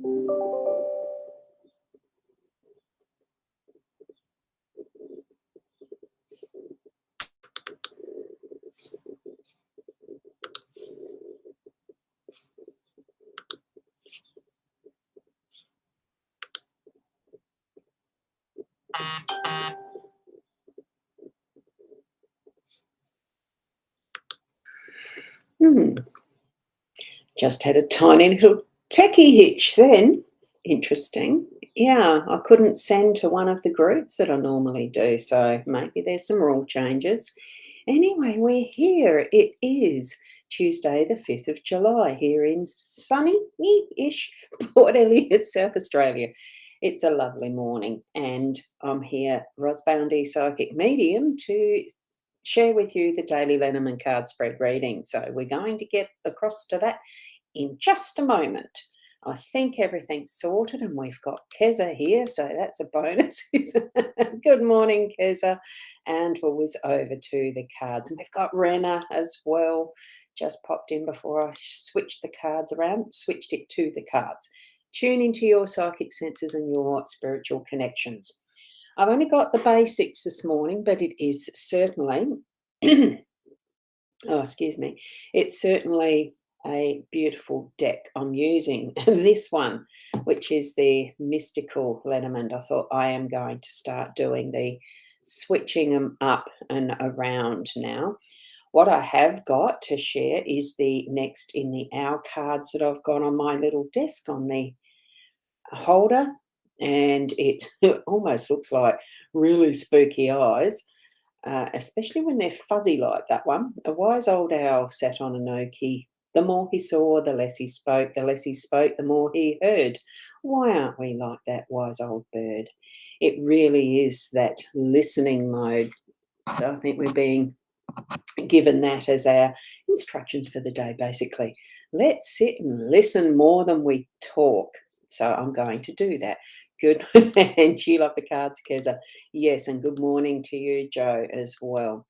Hmm. Just had a tiny little techie hitch then. Interesting. Yeah, I couldn't send to one of the groups that I normally do, so maybe there's some rule changes. Anyway, we're here. It is Tuesday, the 5th of July, here in sunny-ish Port Elliot, South Australia. It's a lovely morning, and I'm here, Ros Boundy Psychic Medium, to share with you the daily Lenormand card spread reading. So we're going to get across to that in just a moment. I think everything's sorted and we've got Keza here, so that's a bonus. Good morning, Keza. And we'll whiz over to the cards. And we've got Rena as well. Just popped in before I switched the cards around, switched it to the cards. Tune into your psychic senses and your spiritual connections. I've only got the basics this morning, but it is certainly, oh, excuse me, it's certainly a beautiful deck I'm using. This one, which is the Mystical Lenormand. I thought I am going to start doing the switching them up and around now. What I have got to share is the next in the hour cards that I've got on my little desk on the holder, and it almost looks like really spooky eyes, especially when they're fuzzy like that one. A wise old owl sat on an oak. The more he saw, the less he spoke. The less he spoke, the more he heard. Why aren't we like that wise old bird? It really is that listening mode. So I think we're being given that as our instructions for the day, basically. Let's sit and listen more than we talk. So I'm going to do that. Good. And you love the cards, Keza. Yes, and good morning to you, Joe, as well.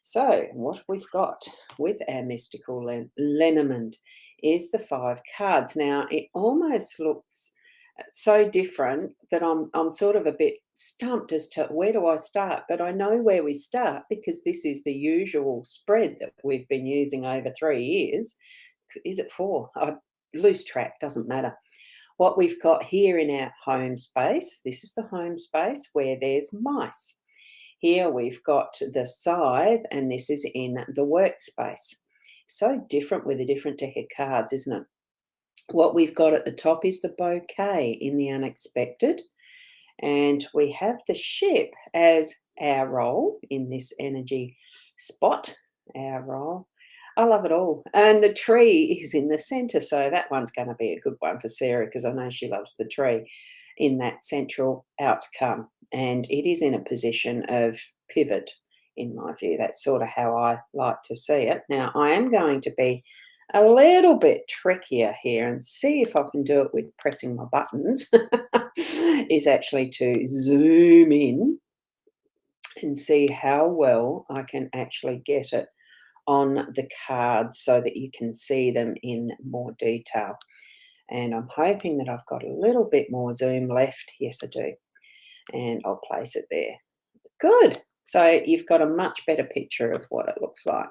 So what we've got with our Mystical Lenormand is the 5 cards. Now, it almost looks so different that I'm sort of a bit stumped as to where do I start, but I know where we start because this is the usual spread that we've been using over 3 years. Is it 4? I lose track, doesn't matter. What we've got here in our home space, this is the home space where there's mice. Here we've got the scythe, and this is in the workspace. So different with a different deck of cards, isn't it? What we've got at the top is the bouquet in the unexpected. And we have the ship as our role in this energy spot, our role. I love it all. And the tree is in the centre, so that one's going to be a good one for Sarah because I know she loves the tree in that central outcome. And it is in a position of pivot, in my view. That's sort of how I like to see it. Now, I am going to be a little bit trickier here and see if I can do it with pressing my buttons, is actually to zoom in and see how well I can actually get it on the cards so that you can see them in more detail. And I'm hoping that I've got a little bit more zoom left. Yes, I do. And I'll place it there. Good. So you've got a much better picture of what it looks like.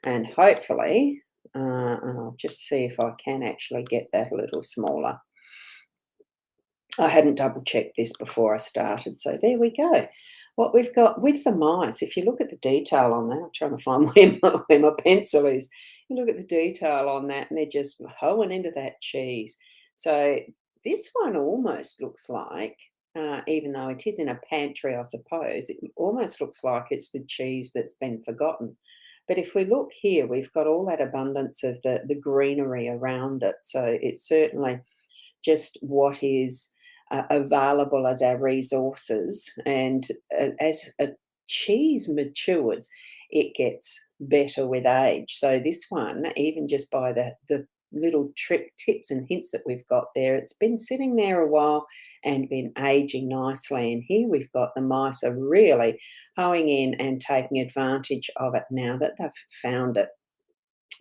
And hopefully, and I'll just see if I can actually get that a little smaller. I hadn't double checked this before I started, so there we go. What we've got with the mice, if you look at the detail on that, I'm trying to find where my pencil is. You look at the detail on that, and they're just hoeing into that cheese. So this one almost looks like, even though it is in a pantry, I suppose, it almost looks like it's the cheese that's been forgotten. But if we look here, we've got all that abundance of the greenery around it. So it's certainly just what is available as our resources. And as a cheese matures, it gets better with age. So this one, even just by the little tips and hints that we've got there, it's been sitting there a while and been aging nicely. And here we've got the mice are really hoeing in and taking advantage of it now that they've found it.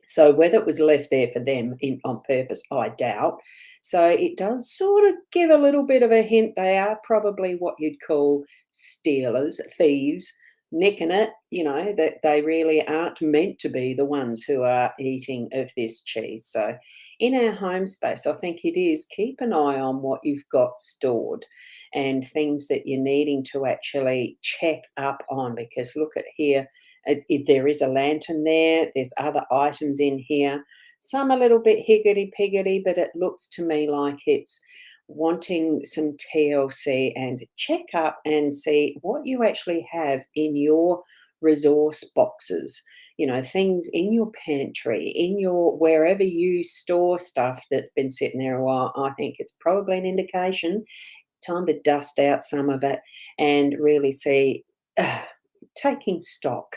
So whether it was left there for them on purpose, I doubt. So it does sort of give a little bit of a hint. They are probably what you'd call stealers, thieves, nicking it, that they really aren't meant to be the ones who are eating of this cheese. So in our home space, I think it is keep an eye on what you've got stored and things that you're needing to actually check up on, because look at here, there is a lantern there, there's other items in here, some a little bit higgity-piggity, but it looks to me like it's wanting some TLC. And check up and see what you actually have in your resource boxes, things in your pantry, in your wherever you store stuff that's been sitting there a while. I think it's probably an indication time to dust out some of it and really see uh, taking stock.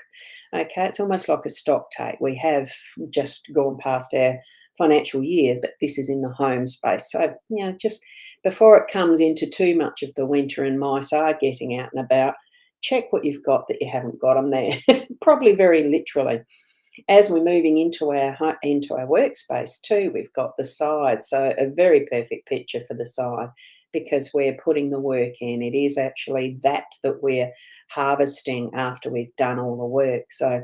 Okay, it's almost like a stock take. We have just gone past our financial year, but this is in the home space. So, just before it comes into too much of the winter and mice are getting out and about, check what you've got that you haven't got them there. Probably very literally. As we're moving into our workspace too, we've got the side, so a very perfect picture for the side because we're putting the work in. It is actually that we're harvesting after we've done all the work. So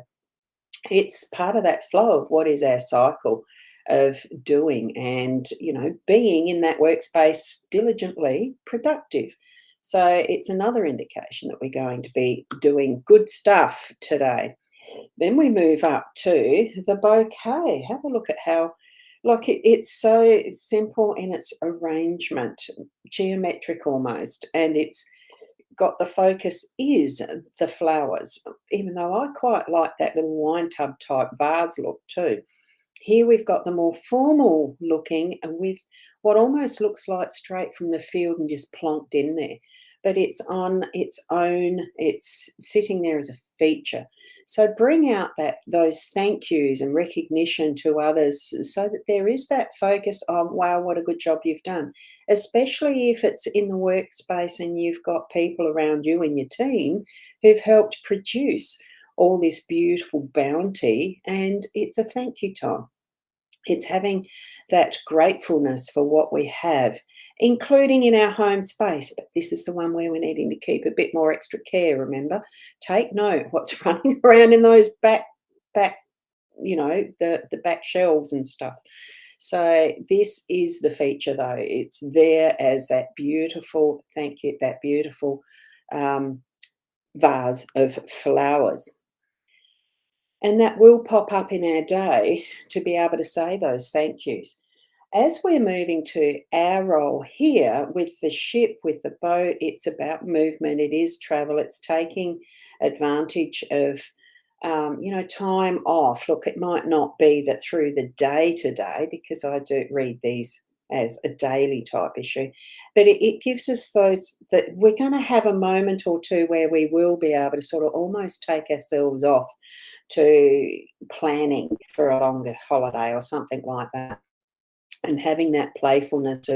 it's part of that flow of what is our cycle of doing and being in that workspace diligently productive. So it's another indication that we're going to be doing good stuff today. Then we move up to the bouquet. Have a look at how, like, it's so simple in its arrangement, geometric almost, and it's got the focus is the flowers, even though I quite like that little wine tub type vase look too. Here we've got the more formal looking and with what almost looks like straight from the field and just plonked in there. But it's on its own, it's sitting there as a feature. So bring out those thank yous and recognition to others so that there is that focus on, wow, what a good job you've done. Especially if it's in the workspace and you've got people around you and your team who've helped produce all this beautiful bounty, and it's a thank you time. It's having that gratefulness for what we have, including in our home space. But this is the one where we're needing to keep a bit more extra care, remember? Take note what's running around in those back, the back shelves and stuff. So this is the feature though. It's there as that beautiful, thank you, that beautiful um, vase of flowers. And that will pop up in our day to be able to say those thank yous. As we're moving to our role here with the ship, with the boat, it's about movement, it is travel, it's taking advantage of, time off. Look, it might not be that through the day today, because I do read these as a daily type issue, but it gives us those that we're going to have a moment or two where we will be able to sort of almost take ourselves off to planning for a longer holiday or something like that, and having that playfulness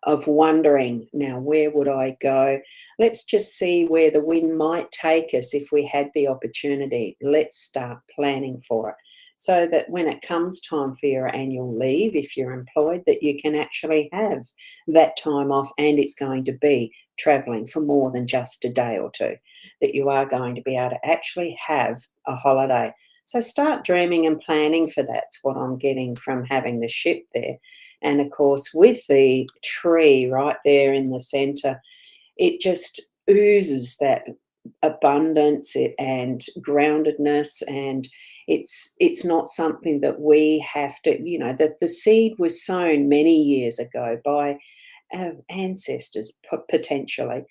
of wondering, now where would I go? Let's just see where the wind might take us if we had the opportunity. Let's start planning for it so that when it comes time for your annual leave, if you're employed, that you can actually have that time off, and it's going to be traveling for more than just a day or two, that you are going to be able to actually have a holiday. So start dreaming and planning for that's what I'm getting from having the ship there. And of course, with the tree right there in the center, it just oozes that abundance and groundedness. And it's not something that we have to, that the seed was sown many years ago by our ancestors, potentially,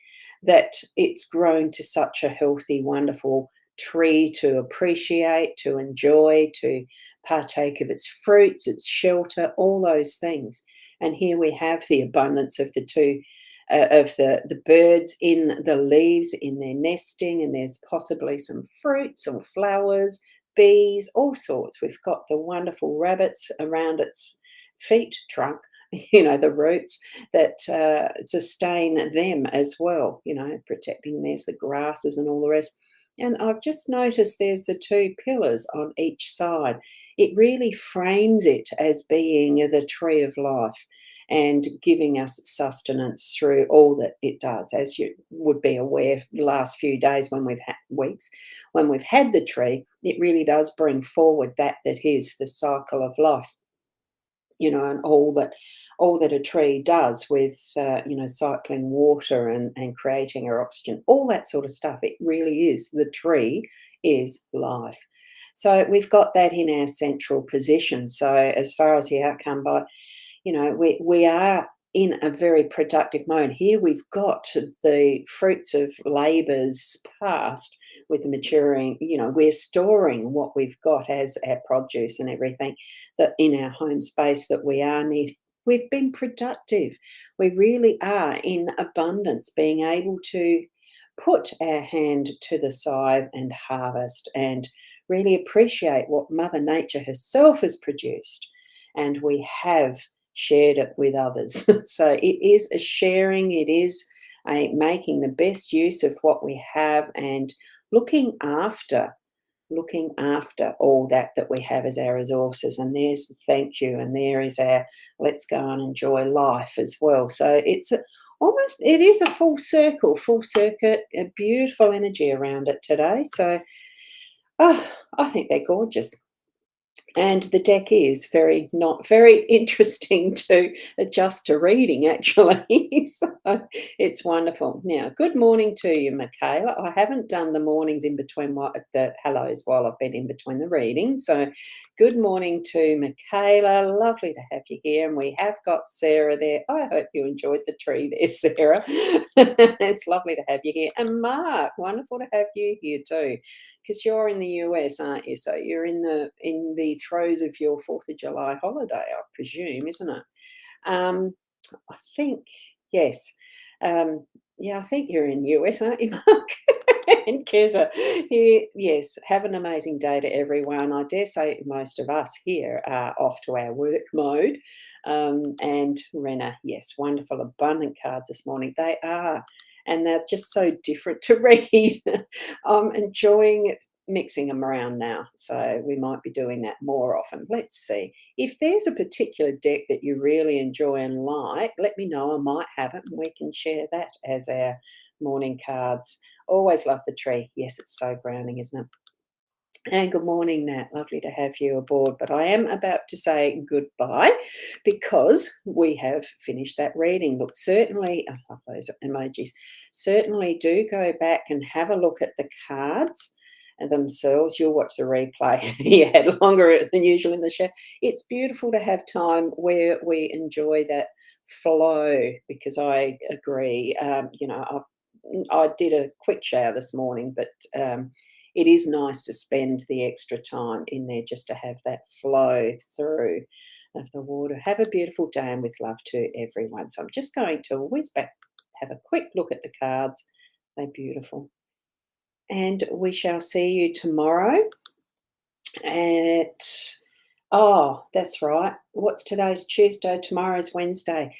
that it's grown to such a healthy, wonderful tree to appreciate, to enjoy, to partake of its fruits, its shelter, all those things. And here we have the abundance of the two, of the birds in the leaves, in their nesting, and there's possibly some fruits or flowers, bees, all sorts. We've got the wonderful rabbits around its feet, trunk, the roots that sustain them as well, protecting. There's the grasses and all the rest. And I've just noticed there's the two pillars on each side. It really frames it as being the tree of life. and giving us sustenance through all that it does. As you would be aware, the last few days when we've had weeks, when we've had the tree, it really does bring forward that is the cycle of life, and all that a tree does with cycling water and creating our oxygen, all that sort of stuff. It really is, the tree is life. So we've got that in our central position. So as far as the outcome, we are in a very productive mode. Here we've got the fruits of labours past with the maturing, we're storing what we've got as our produce and everything that in our home space that we are needing. We've been productive. We really are in abundance, being able to put our hand to the scythe and harvest and really appreciate what Mother Nature herself has produced. And we have shared it with others. So it is a sharing, it is a making the best use of what we have and looking after all that we have as our resources. And there's the thank you, and there is our let's go and enjoy life as well. So it is a full circuit, a beautiful energy around it today. So I think they're gorgeous. And the deck is not very interesting to adjust to reading, actually. So it's wonderful. Now, good morning to you, Michaela. I haven't done the mornings in between the hellos while I've been in between the readings. So good morning to Michaela. Lovely to have you here. And we have got Sarah there. I hope you enjoyed the tree there, Sarah. It's lovely to have you here. And Mark, wonderful to have you here too, because you're in the US, aren't you? So you're in the throes of your 4th of July holiday, I presume, isn't it? I think, yes. Yeah, I think you're in US, aren't you, Mark? And Keza, yes, have an amazing day to everyone. I dare say most of us here are off to our work mode. And Rena, yes, wonderful, abundant cards this morning. They are. And they're just so different to read. I'm enjoying mixing them around now, so we might be doing that more often. Let's see. If there's a particular deck that you really enjoy and like, let me know. I might have it, and we can share that as our morning cards. Always love the tree. Yes, it's so grounding, isn't it? And good morning, Nat. Lovely to have you aboard. But I am about to say goodbye because we have finished that reading. Look, certainly, I love those emojis. Certainly do go back and have a look at the cards themselves. You'll watch the replay. You had longer than usual in the show. It's beautiful to have time where we enjoy that flow, because I agree. I did a quick shower this morning, but it is nice to spend the extra time in there just to have that flow through of the water. Have a beautiful day, and with love to everyone. So I'm just going to whiz back, have a quick look at the cards. They're beautiful. And we shall see you tomorrow that's right. What's today's Tuesday? Tomorrow's Wednesday.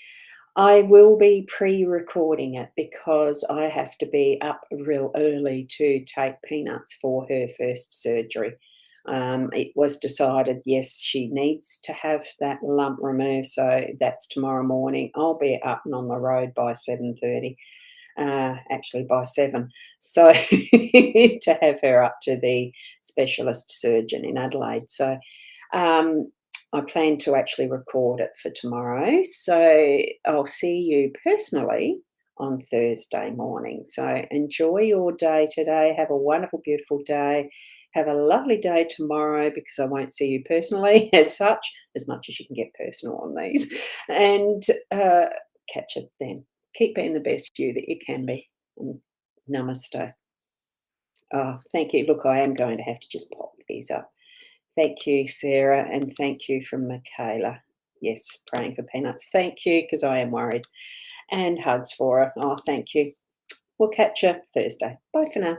I will be pre-recording it because I have to be up real early to take Peanuts for her first surgery. It was decided, yes, she needs to have that lump removed, so that's tomorrow morning. I'll be up and on the road by 7:30, actually by 7. So to have her up to the specialist surgeon in Adelaide. So I plan to actually record it for tomorrow. So I'll see you personally on Thursday morning. So enjoy your day today. Have a wonderful, beautiful day. Have a lovely day tomorrow, because I won't see you personally as much as you can get personal on these. And catch it then. Keep being the best you that you can be. And namaste. Oh, thank you. Look, I am going to have to just pop these up. Thank you, Sarah, and thank you from Michaela. Yes, praying for Peanuts. Thank you, because I am worried. And hugs for her. Oh, thank you. We'll catch you Thursday. Bye for now.